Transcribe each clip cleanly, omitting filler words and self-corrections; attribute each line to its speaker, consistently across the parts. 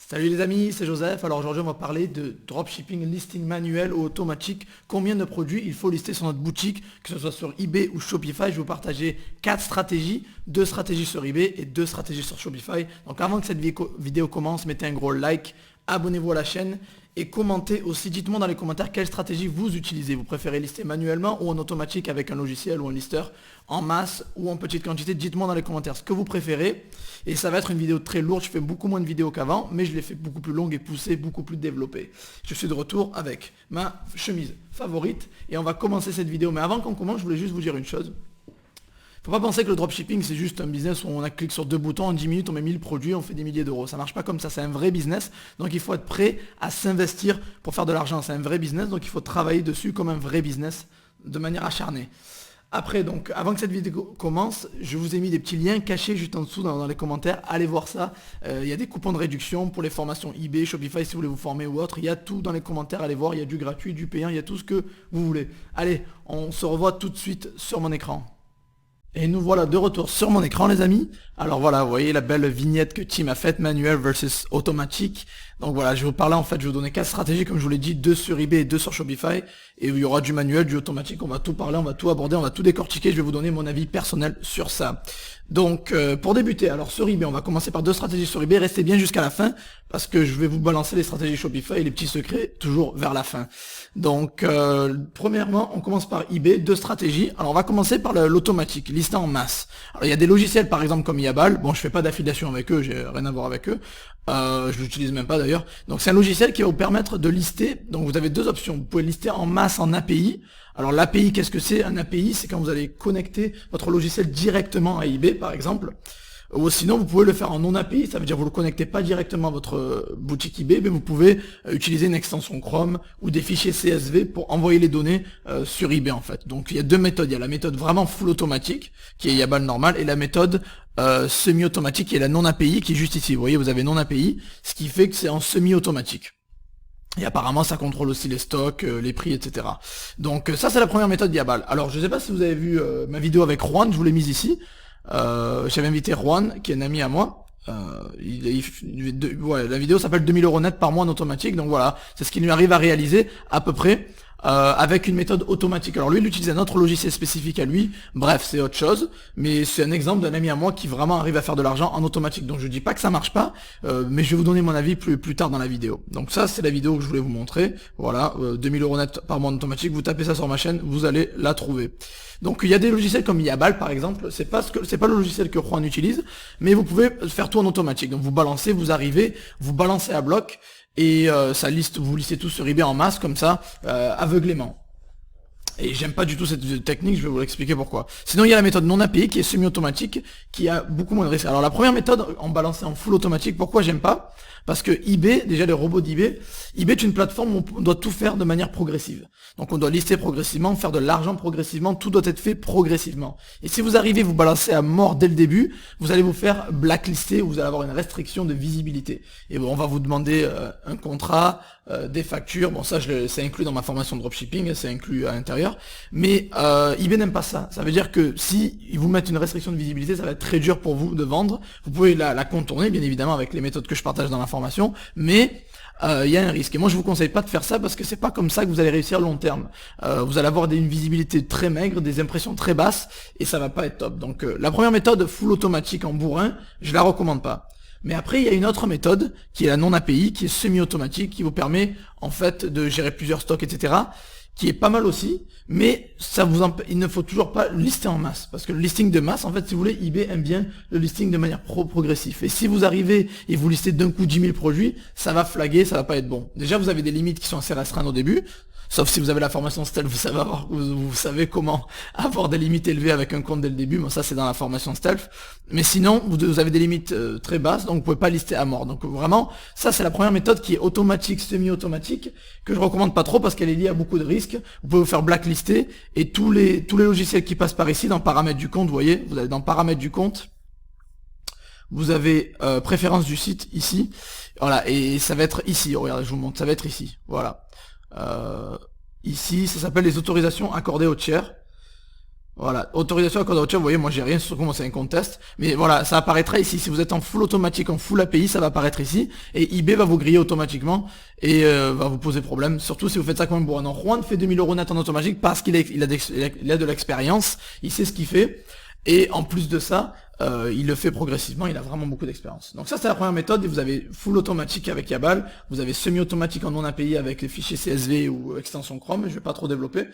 Speaker 1: Salut les amis, c'est Joseph. Alors aujourd'hui on va parler de dropshipping, listing manuel ou automatique. Combien de produits il faut lister sur notre boutique, que ce soit sur eBay ou Shopify. Je vais vous partager 4 stratégies, 2 stratégies sur eBay et 2 stratégies sur Shopify. Donc avant que cette vidéo commence, mettez un gros like, abonnez-vous à la chaîne et commentez aussi. Dites-moi dans les commentaires quelle stratégie vous utilisez. Vous préférez lister manuellement ou en automatique avec un logiciel ou un listeur, en masse ou en petite quantité. Dites-moi dans les commentaires ce que vous préférez. Et ça va être une vidéo très lourde. Je fais beaucoup moins de vidéos qu'avant, mais je l'ai fait beaucoup plus longue et poussée, beaucoup plus développée. Je suis de retour avec ma chemise favorite et on va commencer cette vidéo. Mais avant qu'on commence, je voulais juste vous dire une chose. Faut pas penser que le dropshipping c'est juste un business où on a cliqué sur 2 boutons, en 10 minutes on met 1000 produits, on fait des milliers d'euros. Ça marche pas comme ça, c'est un vrai business. Donc il faut être prêt à s'investir pour faire de l'argent. C'est un vrai business, donc il faut travailler dessus comme un vrai business de manière acharnée. Après, donc, avant que cette vidéo commence, je vous ai mis des petits liens cachés juste en dessous dans les commentaires. Allez voir ça. Il y a des coupons de réduction pour les formations eBay, Shopify si vous voulez vous former ou autre. Il y a tout dans les commentaires. Allez voir, il y a du gratuit, du payant, il y a tout ce que vous voulez. Allez, on se revoit tout de suite sur mon écran. Et nous voilà de retour sur mon écran les amis. Alors voilà, vous voyez la belle vignette que Tim a faite, manuel versus automatique. Donc voilà, je vais vous parler en fait, je vais vous donner 4 stratégies comme je vous l'ai dit, 2 sur eBay et 2 sur Shopify. Et il y aura du manuel, du automatique, on va tout parler, on va tout aborder, on va tout décortiquer, je vais vous donner mon avis personnel sur ça. Donc pour débuter, alors sur eBay, on va commencer par 2 stratégies sur eBay, restez bien jusqu'à la fin, parce que je vais vous balancer les stratégies Shopify et les petits secrets toujours vers la fin. Donc premièrement, on commence par eBay, 2 stratégies. Alors on va commencer par l'automatique, lister en masse. Alors il y a des logiciels par exemple comme Yabal, bon je fais pas d'affiliation avec eux, j'ai rien à voir avec eux. Je l'utilise même pas d'ailleurs. Donc c'est un logiciel qui va vous permettre de lister. Donc vous avez 2 options. Vous pouvez lister en masse en API. Alors l'API, qu'est-ce que c'est? Un API, c'est quand vous allez connecter votre logiciel directement à eBay par exemple. Ou sinon vous pouvez le faire en non API, ça veut dire que vous le connectez pas directement à votre boutique eBay, mais vous pouvez utiliser une extension Chrome ou des fichiers CSV pour envoyer les données sur eBay en fait. Donc il y a 2 méthodes, il y a la méthode vraiment full automatique qui est Yabal normal et la méthode semi-automatique qui est la non API qui est juste ici. Vous voyez, vous avez non API, ce qui fait que c'est en semi-automatique. Et apparemment ça contrôle aussi les stocks, les prix, etc. Donc ça c'est la première méthode Yabal. Alors je sais pas si vous avez vu ma vidéo avec Juan, je vous l'ai mise ici. J'avais invité Juan, qui est un ami à moi. Ouais, la vidéo s'appelle 2000 € net par mois en automatique. Donc voilà, c'est ce qu'il lui arrive à réaliser à peu près. Avec une méthode automatique. Alors lui, il utilise un autre logiciel spécifique à lui. Bref, c'est autre chose. Mais c'est un exemple d'un ami à moi qui vraiment arrive à faire de l'argent en automatique. Donc je dis pas que ça marche pas, mais je vais vous donner mon avis plus tard dans la vidéo. Donc ça, c'est la vidéo que je voulais vous montrer. Voilà, 2000 € net par mois en automatique. Vous tapez ça sur ma chaîne, vous allez la trouver. Donc il y a des logiciels comme Yabal par exemple. C'est pas le logiciel que Juan utilise, mais vous pouvez faire tout en automatique. Donc vous balancez, vous arrivez, vous balancez à bloc. Et ça liste, vous listez tout sur eBay en masse comme ça, aveuglément. Et j'aime pas du tout cette technique, je vais vous l'expliquer pourquoi. Sinon il y a la méthode non API qui est semi-automatique, qui a beaucoup moins de risques. Alors la première méthode, en balancer en full automatique, pourquoi j'aime pas? Parce que eBay, déjà les robots d'eBay, eBay est une plateforme où on doit tout faire de manière progressive. Donc on doit lister progressivement, faire de l'argent progressivement, tout doit être fait progressivement. Et si vous arrivez, vous balancez à mort dès le début, vous allez vous faire blacklister, vous allez avoir une restriction de visibilité. Et bon, on va vous demander un contrat, des factures, bon ça c'est inclus dans ma formation de dropshipping, c'est inclus à l'intérieur, mais eBay n'aime pas ça. Ça veut dire que si ils vous mettent une restriction de visibilité, ça va être très dur pour vous de vendre. Vous pouvez la contourner bien évidemment avec les méthodes que je partage dans la formation, mais il y a un risque. Et moi je vous conseille pas de faire ça parce que c'est pas comme ça que vous allez réussir à long terme. Vous allez avoir une visibilité très maigre, des impressions très basses, et ça va pas être top. Donc la première méthode full automatique en bourrin, je la recommande pas. Mais après, il y a une autre méthode, qui est la non-API, qui est semi-automatique, qui vous permet, en fait, de gérer plusieurs stocks, etc., qui est pas mal aussi, mais il ne faut toujours pas lister en masse, parce que le listing de masse, en fait, si vous voulez, eBay aime bien le listing de manière progressive. Et si vous arrivez et vous listez d'un coup 10 000 produits, ça va flaguer, ça va pas être bon. Déjà, vous avez des limites qui sont assez restreintes au début, sauf si vous avez la formation Stealth, vous savez comment avoir des limites élevées avec un compte dès le début. Bon, ça c'est dans la formation Stealth. Mais sinon, vous avez des limites très basses, donc vous pouvez pas lister à mort. Donc vraiment, ça c'est la première méthode qui est automatique, semi-automatique, que je recommande pas trop parce qu'elle est liée à beaucoup de risques. Vous pouvez vous faire blacklister et tous les logiciels qui passent par ici, dans paramètres du compte, vous voyez, vous allez dans paramètres du compte. Vous avez préférence du site ici. Voilà, et ça va être ici. Regardez, je vous montre, ça va être ici. Voilà. Ici, ça s'appelle les autorisations accordées aux tiers. Voilà, autorisation à code routier, vous voyez, moi j'ai rien sur comment c'est un compte test, mais voilà, ça apparaîtra ici. Si vous êtes en full automatique, en full API, ça va apparaître ici, et eBay va vous griller automatiquement, et va vous poser problème, surtout si vous faites ça comme un bourrin. Non, Juan fait 2000 euros net en automatique parce qu'il a de l'expérience, il sait ce qu'il fait, et en plus de ça, il le fait progressivement, il a vraiment beaucoup d'expérience. Donc ça c'est la première méthode, et vous avez full automatique avec Yabal, vous avez semi-automatique en non API avec les fichiers CSV ou extension Chrome, je vais pas trop développer.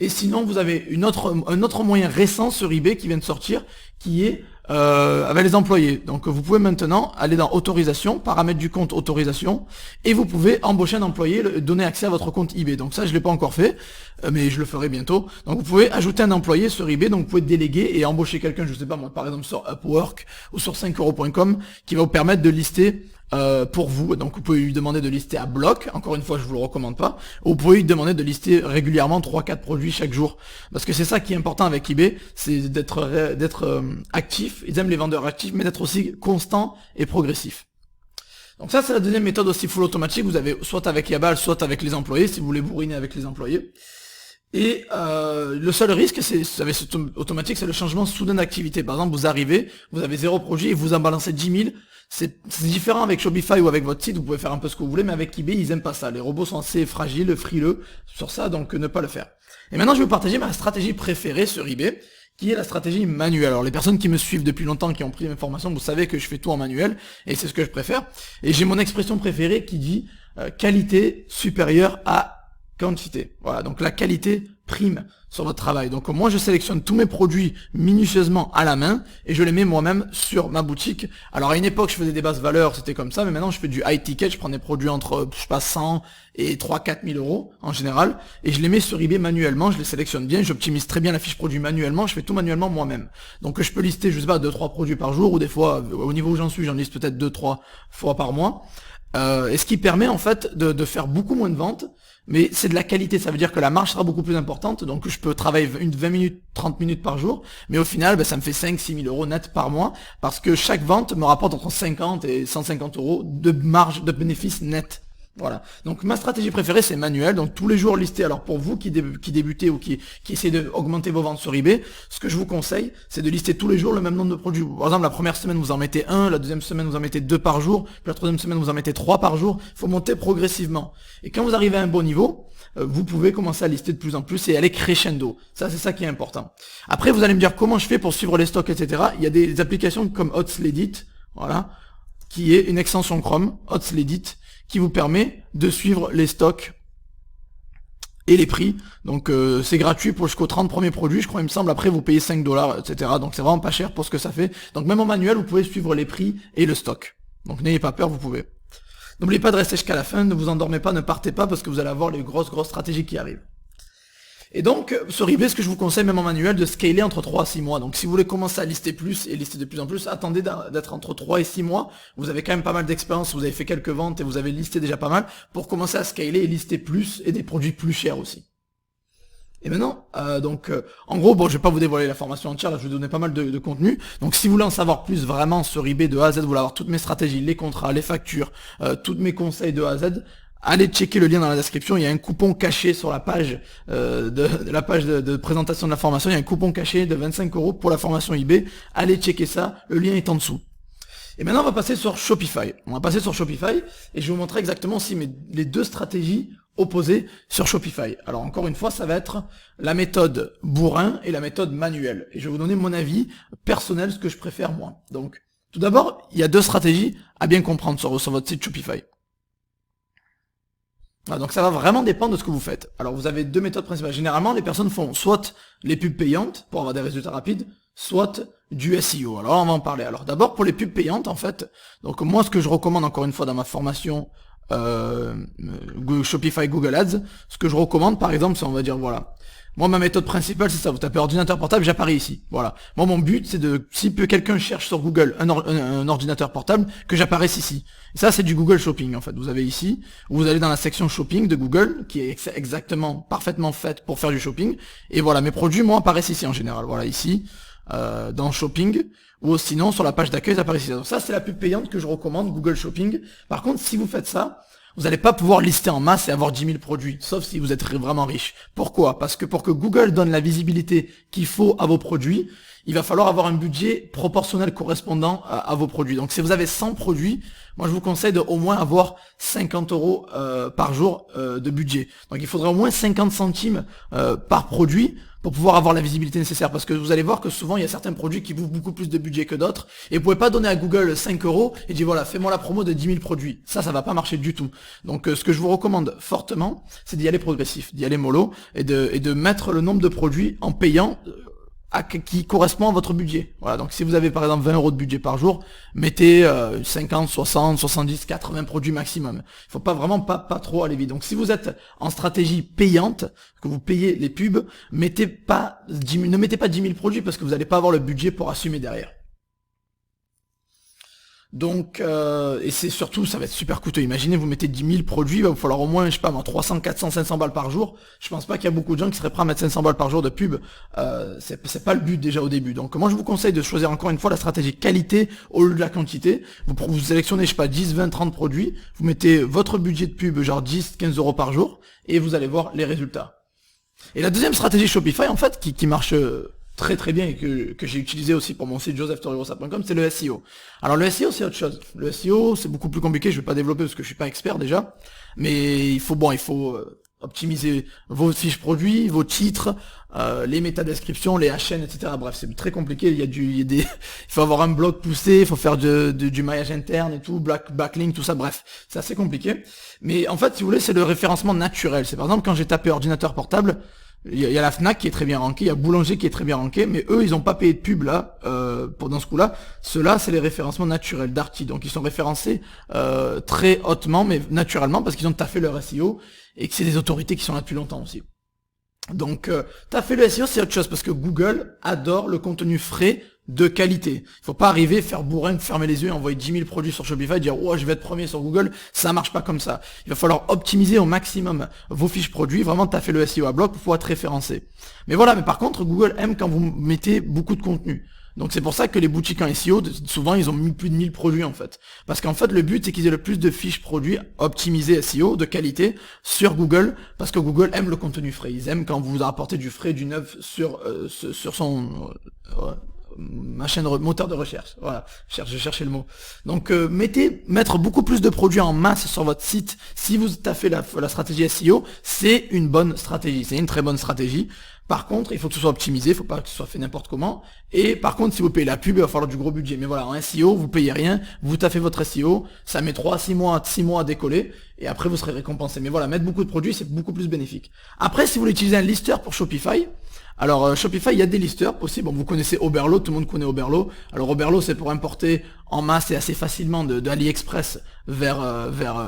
Speaker 1: Et sinon, vous avez un autre moyen récent sur eBay qui vient de sortir, qui est avec les employés. Donc vous pouvez maintenant aller dans autorisation, paramètres du compte autorisation, et vous pouvez embaucher un employé, donner accès à votre compte eBay. Donc ça, je l'ai pas encore fait, mais je le ferai bientôt. Donc vous pouvez ajouter un employé sur eBay, donc vous pouvez déléguer et embaucher quelqu'un, je sais pas moi, par exemple sur Upwork ou sur 5euros.com, qui va vous permettre de lister pour vous. Donc vous pouvez lui demander de lister à bloc, encore une fois je vous le recommande pas, ou vous pouvez lui demander de lister régulièrement 3-4 produits chaque jour, parce que c'est ça qui est important avec eBay, c'est d'être actif, ils aiment les vendeurs actifs, mais d'être aussi constant et progressif. Donc ça c'est la deuxième méthode aussi full automatique, vous avez soit avec Yabal, soit avec les employés, si vous voulez bourriner avec les employés. Et le seul risque, c'est avec cet automatique, c'est le changement soudain d'activité. Par exemple, vous arrivez, vous avez 0 produit et vous en balancez 10 000. C'est différent avec Shopify ou avec votre site, vous pouvez faire un peu ce que vous voulez, mais avec eBay, ils aiment pas ça. Les robots sont assez fragiles, frileux sur ça, donc ne pas le faire. Et maintenant, je vais vous partager ma stratégie préférée sur eBay, qui est la stratégie manuelle. Alors les personnes qui me suivent depuis longtemps, qui ont pris mes formations, vous savez que je fais tout en manuel, et c'est ce que je préfère. Et j'ai mon expression préférée qui dit qualité supérieure à quantité. Voilà, donc la qualité prime sur votre travail. Donc moi je sélectionne tous mes produits minutieusement à la main et je les mets moi-même sur ma boutique. Alors à une époque je faisais des basses valeurs, c'était comme ça, mais maintenant je fais du high ticket, je prends des produits entre je sais pas 100 et 3-4 000 euros en général, et je les mets sur eBay manuellement, je les sélectionne bien, j'optimise très bien la fiche produit manuellement, je fais tout manuellement moi-même. Donc je peux lister, je sais pas, 2-3 produits par jour, ou des fois au niveau où j'en suis, j'en liste peut-être 2-3 fois par mois. Et ce qui permet en fait de faire beaucoup moins de ventes, mais c'est de la qualité, ça veut dire que la marge sera beaucoup plus importante, donc je peux travailler 20 minutes, 30 minutes par jour, mais au final ça me fait 5-6 000 euros net par mois, parce que chaque vente me rapporte entre 50 et 150 euros de marge de bénéfice net. Voilà. Donc ma stratégie préférée c'est manuel, donc tous les jours listé. Alors pour vous qui débutez ou qui essayez d'augmenter vos ventes sur eBay, ce que je vous conseille c'est de lister tous les jours le même nombre de produits. Par exemple la première semaine vous en mettez 1, la deuxième semaine vous en mettez 2 par jour, puis la troisième semaine vous en mettez 3 par jour. Il faut monter progressivement. Et quand vous arrivez à un bon niveau, vous pouvez commencer à lister de plus en plus et aller crescendo. Ça c'est ça qui est important. Après vous allez me dire comment je fais pour suivre les stocks, etc. Il y a des applications comme HotSledit, voilà, qui est une extension Chrome, HotSledit, qui vous permet de suivre les stocks et les prix. Donc c'est gratuit pour jusqu'aux 30 premiers produits, je crois il me semble, après vous payez 5 $, etc. Donc c'est vraiment pas cher pour ce que ça fait. Donc même en manuel, vous pouvez suivre les prix et le stock. Donc n'ayez pas peur, vous pouvez. N'oubliez pas de rester jusqu'à la fin, ne vous endormez pas, ne partez pas, parce que vous allez avoir les grosses stratégies qui arrivent. Et donc, sur eBay, ce que je vous conseille, même en manuel, de scaler entre 3 à 6 mois. Donc si vous voulez commencer à lister plus et lister de plus en plus, attendez d'être entre 3 et 6 mois. Vous avez quand même pas mal d'expérience, vous avez fait quelques ventes et vous avez listé déjà pas mal, pour commencer à scaler et lister plus et des produits plus chers aussi. Et maintenant, en gros, bon, je vais pas vous dévoiler la formation entière, là je vais vous donner pas mal de contenu. Donc si vous voulez en savoir plus vraiment sur eBay de A à Z, vous voulez avoir toutes mes stratégies, les contrats, les factures, tous mes conseils de A à Z, allez checker le lien dans la description, il y a un coupon caché sur la page de présentation de la formation, il y a un coupon caché de 25 € pour la formation eBay, allez checker ça, le lien est en dessous. Et maintenant on va passer sur Shopify. On va passer sur Shopify et je vais vous montrer exactement aussi les deux stratégies opposées sur Shopify. Alors encore une fois, ça va être la méthode bourrin et la méthode manuelle. Et je vais vous donner mon avis personnel, ce que je préfère moi. Donc tout d'abord, il y a deux stratégies à bien comprendre sur votre site Shopify. Voilà, donc ça va vraiment dépendre de ce que vous faites. Alors vous avez deux méthodes principales. Généralement, les personnes font soit les pubs payantes pour avoir des résultats rapides, soit du SEO. Alors on va en parler. Alors d'abord pour les pubs payantes en fait, donc moi ce que je recommande encore une fois dans ma formation Shopify Google Ads, ce que je recommande par exemple c'est on va dire voilà, moi ma méthode principale c'est ça, vous tapez ordinateur portable, j'apparais ici, voilà. Moi mon but c'est si quelqu'un cherche sur Google un ordinateur portable, que j'apparaisse ici. Et ça c'est du Google Shopping en fait, vous avez ici, vous allez dans la section Shopping de Google, qui est exactement, parfaitement faite pour faire du shopping, et voilà, mes produits moi apparaissent ici en général, voilà ici, dans Shopping, ou sinon sur la page d'accueil ça apparaît ici. Donc ça c'est la pub payante que je recommande, Google Shopping. Par contre si vous faites ça, Vous n'allez pas pouvoir lister en masse et avoir 10 000 produits, sauf si vous êtes vraiment riche. Pourquoi? Parce que pour que Google donne la visibilité qu'il faut à vos produits, il va falloir avoir un budget proportionnel correspondant à vos produits. Donc si vous avez 100 produits, moi je vous conseille de au moins avoir 50 euros par jour de budget. Donc il faudrait au moins 50 centimes par produit pour pouvoir avoir la visibilité nécessaire. Parce que vous allez voir que souvent il y a certains produits qui bouffent beaucoup plus de budget que d'autres. Et vous pouvez pas donner à Google 5 euros et dire voilà, fais-moi la promo de 10 000 produits. Ça va pas marcher du tout. Donc ce que je vous recommande fortement, c'est d'y aller progressif, d'y aller mollo et de mettre le nombre de produits en payant qui correspond à votre budget. Voilà, donc si vous avez par exemple 20 euros de budget par jour, mettez 50, 60, 70, 80 produits maximum. Il faut pas vraiment pas trop aller vite. Donc si vous êtes en stratégie payante, que vous payez les pubs, ne mettez pas 10 000 produits parce que vous n'allez pas avoir le budget pour assumer derrière. Donc, et c'est surtout, ça va être super coûteux. Imaginez, vous mettez 10 000 produits, il va vous falloir au moins, je sais pas moi, 300, 400, 500 balles par jour. Je pense pas qu'il y a beaucoup de gens qui seraient prêts à mettre 500 balles par jour de pub. C'est pas le but déjà au début. Donc moi je vous conseille de choisir encore une fois la stratégie qualité au lieu de la quantité. Vous sélectionnez, je sais pas, 10, 20, 30 produits. Vous mettez votre budget de pub, genre 10, 15 euros par jour, et vous allez voir les résultats. Et la deuxième stratégie Shopify, en fait, qui marche très très bien et que j'ai utilisé aussi pour mon site josephtoriosa.com, c'est le SEO. Alors le SEO c'est autre chose. Le SEO c'est beaucoup plus compliqué, je vais pas développer parce que je suis pas expert déjà, mais il faut optimiser vos fiches produits, vos titres, les métadescriptions, les HN, etc. Bref, c'est très compliqué. Il faut avoir un blog poussé, il faut faire du maillage interne et tout, backlink, tout ça. Bref, c'est assez compliqué. Mais en fait, si vous voulez, c'est le référencement naturel. C'est par exemple quand j'ai tapé ordinateur portable. Il y a la Fnac qui est très bien rankée, il y a Boulanger qui est très bien ranké, mais eux ils ont pas payé de pub là, dans ce coup-là. Ceux-là c'est les référencements naturels d'Arty, donc ils sont référencés très hautement, mais naturellement parce qu'ils ont taffé leur SEO et que c'est des autorités qui sont là depuis longtemps aussi. Donc taffer le SEO c'est autre chose parce que Google adore le contenu frais de qualité. Il faut pas arriver, faire bourrin, fermer les yeux et envoyer 10 000 produits sur Shopify et dire « Oh, je vais être premier sur Google ». Ça marche pas comme ça. Il va falloir optimiser au maximum vos fiches produits, vraiment taffer le SEO à bloc pour pouvoir être référencé. Mais voilà, mais par contre, Google aime quand vous mettez beaucoup de contenu. Donc c'est pour ça que les boutiques en SEO, souvent ils ont mis plus de 1000 produits en fait. Parce qu'en fait le but c'est qu'ils aient le plus de fiches produits optimisées SEO de qualité sur Google, parce que Google aime le contenu frais. Ils aiment quand vous apportez du frais, du neuf sur son moteur de recherche. Voilà, je cherchais le mot. Donc mettre beaucoup plus de produits en masse sur votre site. Si vous taffez la stratégie SEO, c'est une bonne stratégie, c'est une très bonne stratégie. Par contre, il faut que ce soit optimisé, il faut pas que ce soit fait n'importe comment. Et par contre, si vous payez la pub, il va falloir du gros budget. Mais voilà, en SEO, vous payez rien, vous taffez votre SEO, ça met 6 mois à décoller, et après vous serez récompensé. Mais voilà, mettre beaucoup de produits, c'est beaucoup plus bénéfique. Après, si vous voulez utiliser un lister pour Shopify, alors Shopify, il y a des listers possibles. Bon, vous connaissez Oberlo, tout le monde connaît Oberlo. Alors Oberlo, c'est pour importer en masse et assez facilement de AliExpress vers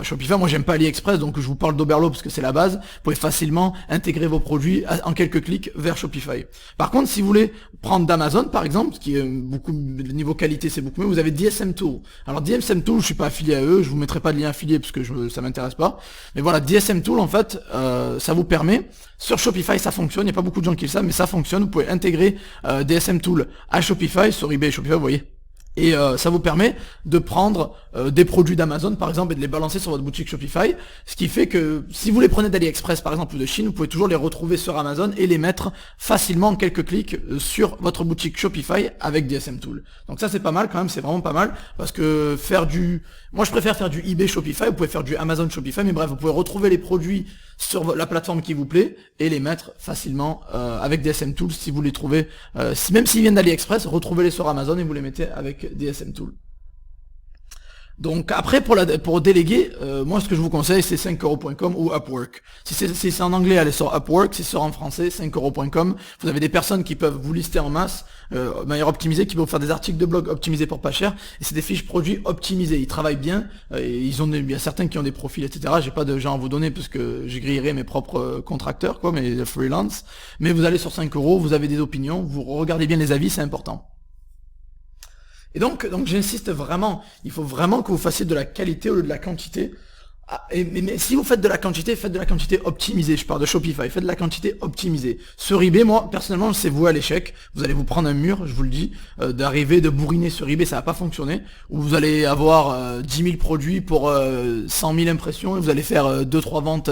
Speaker 1: Shopify. Moi, j'aime pas AliExpress, donc je vous parle d'Oberlo parce que c'est la base. Vous pouvez facilement intégrer vos produits en quelques clics vers Shopify. Par contre, si vous voulez prendre d'Amazon, par exemple, qui est beaucoup, le niveau qualité, c'est beaucoup mieux, vous avez DSM Tool. Alors DSM Tool, je suis pas affilié à eux, je vous mettrai pas de lien affilié parce que ça m'intéresse pas. Mais voilà, DSM Tool, en fait, ça vous permet, sur Shopify, ça fonctionne, il n'y a pas beaucoup de gens qui le savent, mais ça fonctionne. Vous pouvez intégrer DSM Tool à Shopify, sur eBay et Shopify, vous voyez. Et ça vous permet de prendre des produits d'Amazon par exemple et de les balancer sur votre boutique Shopify, ce qui fait que si vous les prenez d'AliExpress par exemple ou de Chine, vous pouvez toujours les retrouver sur Amazon et les mettre facilement en quelques clics sur votre boutique Shopify avec DSM Tool. Donc ça c'est pas mal quand même, c'est vraiment pas mal parce que moi je préfère faire du eBay Shopify, vous pouvez faire du Amazon Shopify, mais bref, vous pouvez retrouver les produits sur la plateforme qui vous plaît et les mettre facilement avec DSM Tool si vous les trouvez, même s'ils viennent d'AliExpress, retrouvez-les sur Amazon et vous les mettez avec DSM Tool. Donc après pour déléguer, moi ce que je vous conseille c'est 5euros.com ou Upwork. Si c'est en anglais, allez sur Upwork, si c'est en français, 5euros.com. Vous avez des personnes qui peuvent vous lister en masse, de manière optimisée, qui peuvent faire des articles de blog optimisés pour pas cher, et c'est des fiches produits optimisées. Ils travaillent bien, et il y a certains qui ont des profils, etc. J'ai pas de gens à vous donner parce que je grillerai mes propres contracteurs, quoi, mes freelance. Mais vous allez sur 5 euros, vous avez des opinions, vous regardez bien les avis, c'est important. Et donc j'insiste vraiment, il faut vraiment que vous fassiez de la qualité au lieu de la quantité. mais si vous faites de la quantité, faites de la quantité optimisée. Je parle de Shopify, faites de la quantité optimisée. Sur eBay, moi, personnellement, c'est voué à l'échec. Vous allez vous prendre un mur, je vous le dis, d'arriver, de bourriner sur eBay, ça va pas fonctionner. Ou vous allez avoir 10 000 produits pour 100 000 impressions et vous allez faire 2-3 ventes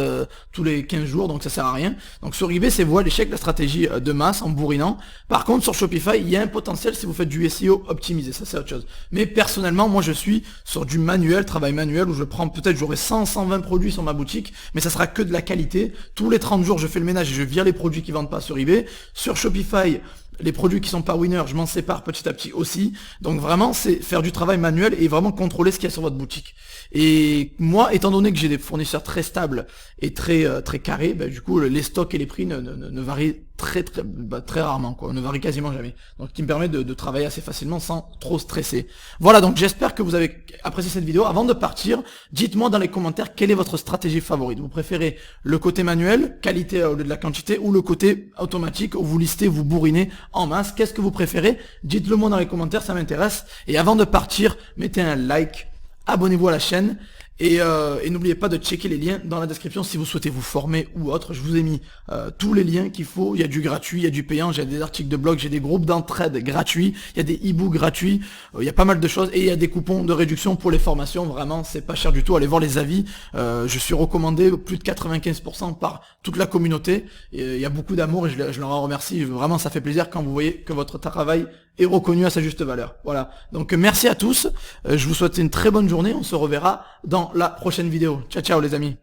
Speaker 1: tous les 15 jours, donc ça sert à rien. Donc sur eBay, c'est voué à l'échec, la stratégie de masse en bourrinant. Par contre, sur Shopify, il y a un potentiel si vous faites du SEO optimisé, ça c'est autre chose. Mais personnellement, moi je suis sur du manuel, travail manuel, où je prends peut-être, j'aurai 100-120 produits sur ma boutique, mais ça sera que de la qualité. Tous les 30 jours, je fais le ménage et je vire les produits qui vendent pas sur eBay. Sur Shopify, les produits qui sont pas winners, je m'en sépare petit à petit aussi. Donc vraiment, c'est faire du travail manuel et vraiment contrôler ce qu'il y a sur votre boutique. Et moi, étant donné que j'ai des fournisseurs très stables et très carrés, bah, du coup, les stocks et les prix ne varient très rarement, quoi. Ne varient quasiment jamais. Donc, qui me permet de travailler assez facilement sans trop stresser. Voilà, donc j'espère que vous avez apprécié cette vidéo. Avant de partir, dites-moi dans les commentaires quelle est votre stratégie favorite. Vous préférez le côté manuel, qualité au lieu de la quantité, ou le côté automatique où vous listez, vous bourrinez en masse. Qu'est-ce que vous préférez? Dites-le moi dans les commentaires, ça m'intéresse. Et avant de partir, mettez un like, abonnez-vous à la chaîne et n'oubliez pas de checker les liens dans la description si vous souhaitez vous former ou autre. Je vous ai mis tous les liens qu'il faut. Il y a du gratuit, il y a du payant, j'ai des articles de blog, j'ai des groupes d'entraide gratuits, il y a des e-books gratuits, il y a pas mal de choses et il y a des coupons de réduction pour les formations. Vraiment, c'est pas cher du tout. Allez voir les avis. Je suis recommandé plus de 95% par toute la communauté. Et, il y a beaucoup d'amour et je leur en remercie. Vraiment, ça fait plaisir quand vous voyez que votre travail est reconnu à sa juste valeur. Voilà. Donc merci à tous. Je vous souhaite une très bonne journée. On se reverra dans la prochaine vidéo. Ciao ciao les amis.